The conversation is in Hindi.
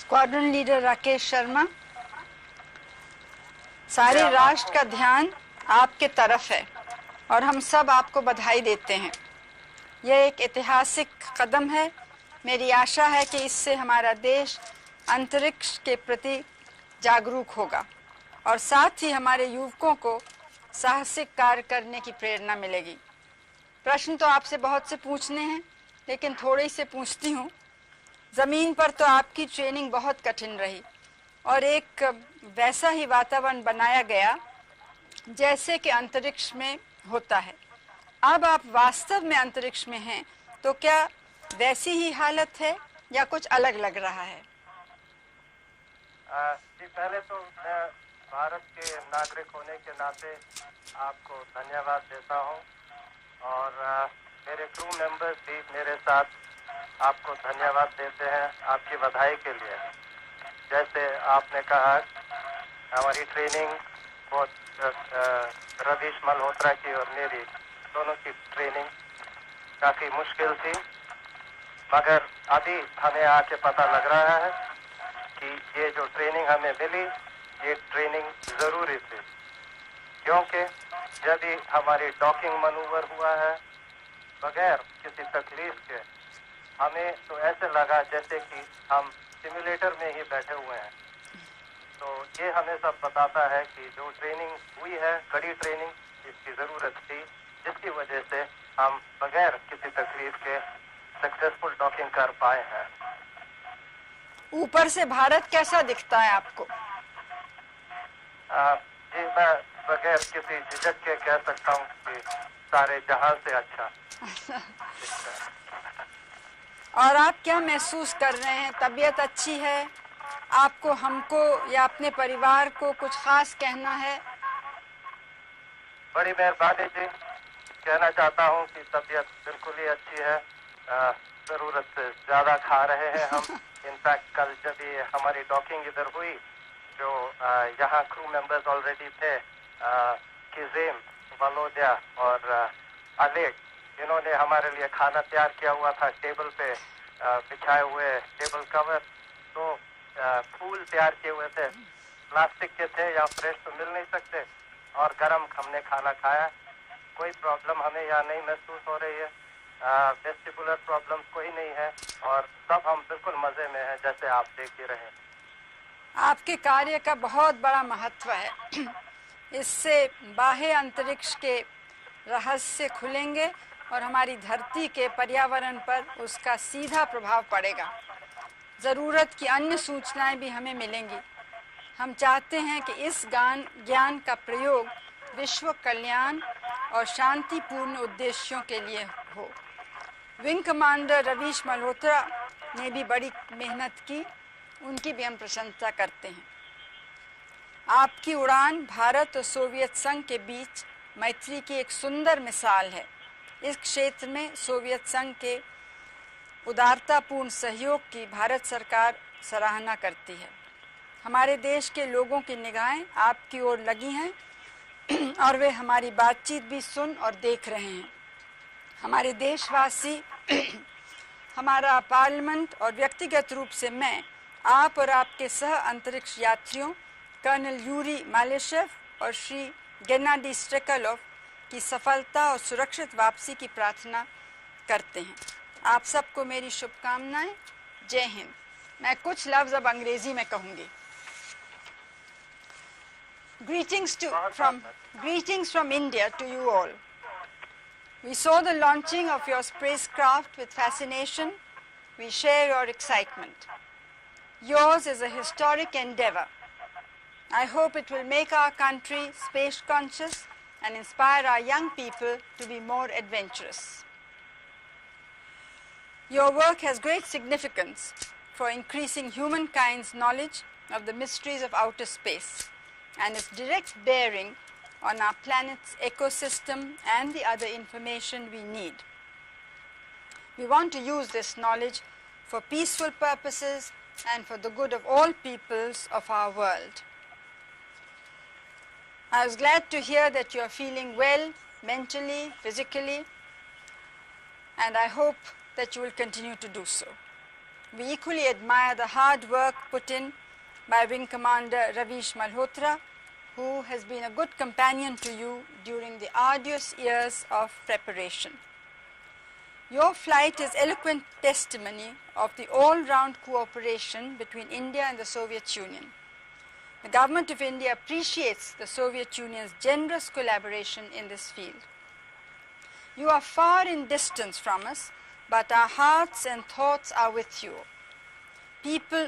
स्क्वाड्रन लीडर राकेश शर्मा, सारे राष्ट्र का ध्यान आपके तरफ है और हम सब आपको बधाई देते हैं। यह एक ऐतिहासिक कदम है। मेरी आशा है कि इससे हमारा देश अंतरिक्ष के प्रति जागरूक होगा और साथ ही हमारे युवकों को साहसिक कार्य करने की प्रेरणा मिलेगी। प्रश्न तो आपसे बहुत से पूछने हैं, लेकिन थोड़े से पूछती हूँ। ज़मीन पर तो आपकी ट्रेनिंग बहुत कठिन रही और एक वैसा ही वातावरण बनाया गया जैसे कि अंतरिक्ष में होता है। अब आप वास्तव में अंतरिक्ष में हैं, तो क्या वैसी ही हालत है या कुछ अलग लग रहा है? जी, पहले तो मैं भारत के नागरिक होने के नाते आपको धन्यवाद देता हूं और मेरे क्रू मेंबर्स भी मेरे साथ आपको धन्यवाद देते हैं आपकी बधाई के लिए। जैसे आपने कहा, हमारी ट्रेनिंग बहुत रवीश मल्होत्रा की और मेरी दोनों की ट्रेनिंग काफ़ी मुश्किल थी, मगर अभी हमें आके पता लग रहा है कि ये जो ट्रेनिंग हमें मिली, ये ट्रेनिंग ज़रूरी थी, क्योंकि जब भी हमारी डॉकिंग मनूवर हुआ है बगैर किसी तकलीफ के, हमें तो ऐसे लगा जैसे कि हम सिमुलेटर में ही बैठे हुए हैं। तो ये हमें सब बताता है कि जो ट्रेनिंग हुई है, कड़ी ट्रेनिंग, इसकी ज़रूरत थी, जिसकी वजह से हम बगैर किसी तकलीफ के सक्सेसफुल डॉकिंग कर पाए हैं। ऊपर से भारत कैसा दिखता है आपको? जी, मैं बगैर किसी झिझक के कह सकता हूँ कि सारे जहां से अच्छा दिखता है। और आप क्या महसूस कर रहे हैं? तबीयत अच्छी है आपको, हमको या अपने परिवार को कुछ खास कहना है? बड़ी मेहरबानी जी। कहना चाहता हूँ कि तबीयत बिल्कुल ही अच्छी है। ज़रूरत से ज़्यादा खा रहे हैं हम। इनफैक्ट कल जब ये हमारी डॉकिंग इधर हुई, जो यहाँ क्रू मेंबर्स ऑलरेडी थे, किजेम, वलोदिया और अलेक, इन्होंने हमारे लिए खाना तैयार किया हुआ था, टेबल पे बिछाए हुए टेबल कवर, तो फूल तैयार किए हुए थे, प्लास्टिक के थे, या फ्रेश तो मिल नहीं सकते, और गरम हमने खाना खाया। कोई प्रॉब्लम हमें यहाँ नहीं महसूस हो रही है, वेस्टिबुलर प्रॉब्लम्स कोई नहीं है, और सब हम बिल्कुल मज़े में हैं, जैसे आप देख ही रहे हैं। आपके कार्य का बहुत बड़ा महत्व है। इससे बाह्य अंतरिक्ष के रहस्य खुलेंगे और हमारी धरती के पर्यावरण पर उसका सीधा प्रभाव पड़ेगा। ज़रूरत की अन्य सूचनाएं भी हमें मिलेंगी। हम चाहते हैं कि इस ज्ञान का प्रयोग विश्व कल्याण और शांतिपूर्ण उद्देश्यों के लिए हो। विंग कमांडर रवीश मल्होत्रा ने भी बड़ी मेहनत की, उनकी भी हम प्रशंसा करते हैं। आपकी उड़ान भारत और सोवियत संघ के बीच मैत्री की एक सुंदर मिसाल है। इस क्षेत्र में सोवियत संघ के उदारतापूर्ण सहयोग की भारत सरकार सराहना करती है। हमारे देश के लोगों की निगाहें आपकी ओर लगी हैं और वे हमारी बातचीत भी सुन और देख रहे हैं। हमारे देशवासी, हमारा पार्लियामेंट और व्यक्तिगत रूप से मैं आप और आपके सह अंतरिक्ष यात्रियों कर्नल यूरी मालेशेव और श्री गेनाडी स्ट्रेकलोव की सफलता और सुरक्षित वापसी की प्रार्थना करते हैं। आप सबको मेरी शुभकामनाएं। जय हिंद। मैं कुछ लफ्ज़ अब अंग्रेजी में कहूँगी। Greetings from India to you all. We saw the launching of your spacecraft with fascination. We share your excitement. Yours is a historic endeavor. I hope it will make our country space conscious and inspire our young people to be more adventurous. Your work has great significance for increasing humankind's knowledge of the mysteries of outer space and its direct bearing on our planet's ecosystem and the other information we need. We want to use this knowledge for peaceful purposes and for the good of all peoples of our world. I was glad to hear that you are feeling well mentally, physically, and I hope that you will continue to do so. We equally admire the hard work put in by Wing Commander Ravish Malhotra, who has been a good companion to you during the arduous years of preparation. Your flight is eloquent testimony of the all-round cooperation between India and the Soviet Union. The Government of India appreciates the Soviet Union's generous collaboration in this field. You are far in distance from us, but our hearts and thoughts are with you. People